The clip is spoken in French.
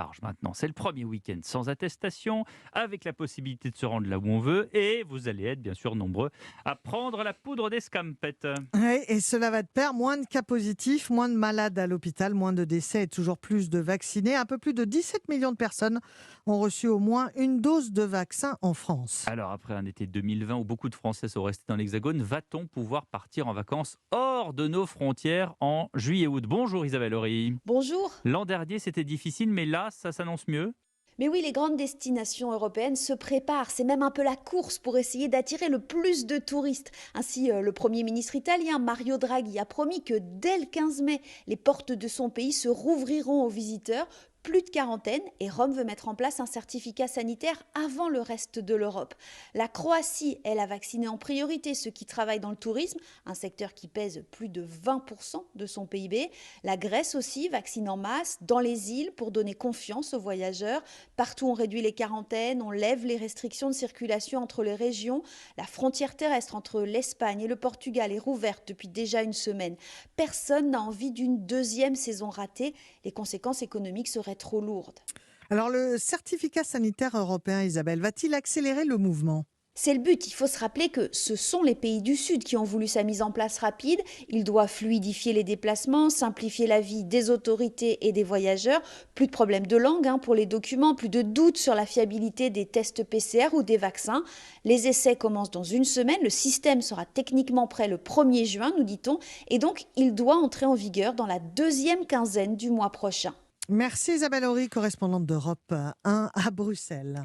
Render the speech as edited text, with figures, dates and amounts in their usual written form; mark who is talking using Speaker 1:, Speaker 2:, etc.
Speaker 1: Marche maintenant. C'est le premier week-end sans attestation, avec la possibilité de se rendre là où on veut, et vous allez être bien sûr nombreux à prendre la poudre d'escampette.
Speaker 2: Ouais, et cela va de pair, moins de cas positifs, moins de malades à l'hôpital, moins de décès et toujours plus de vaccinés. Un peu plus de 17 millions de personnes ont reçu au moins une dose de vaccin en France.
Speaker 1: Alors après un été 2020 où beaucoup de Français sont restés dans l'Hexagone, va-t-on pouvoir partir en vacances hors de nos frontières en juillet-août? Bonjour Isabelle Horry.
Speaker 3: Bonjour.
Speaker 1: L'an dernier c'était difficile, mais là ça s'annonce mieux.
Speaker 3: Mais oui, les grandes destinations européennes se préparent. C'est même un peu la course pour essayer d'attirer le plus de touristes. Ainsi, le Premier ministre italien Mario Draghi a promis que dès le 15 mai, les portes de son pays se rouvriront aux visiteurs. Plus de quarantaine et Rome veut mettre en place un certificat sanitaire avant le reste de l'Europe. La Croatie, elle, a vacciné en priorité ceux qui travaillent dans le tourisme, un secteur qui pèse plus de 20% de son PIB. La Grèce aussi vaccine en masse dans les îles pour donner confiance aux voyageurs. Partout, on réduit les quarantaines, on lève les restrictions de circulation entre les régions. La frontière terrestre entre l'Espagne et le Portugal est rouverte depuis déjà une semaine. Personne n'a envie d'une deuxième saison ratée. Les conséquences économiques seraient trop lourdes.
Speaker 2: Alors le certificat sanitaire européen, Isabelle, va-t-il accélérer le mouvement ?
Speaker 3: C'est le but, il faut se rappeler que ce sont les pays du Sud qui ont voulu sa mise en place rapide. Il doit fluidifier les déplacements, simplifier la vie des autorités et des voyageurs. Plus de problèmes de langue pour les documents, plus de doutes sur la fiabilité des tests PCR ou des vaccins. Les essais commencent dans une semaine, le système sera techniquement prêt le 1er juin, nous dit-on, et donc il doit entrer en vigueur dans la deuxième quinzaine du mois prochain.
Speaker 2: Merci Isabelle Horry, correspondante d'Europe 1 à Bruxelles.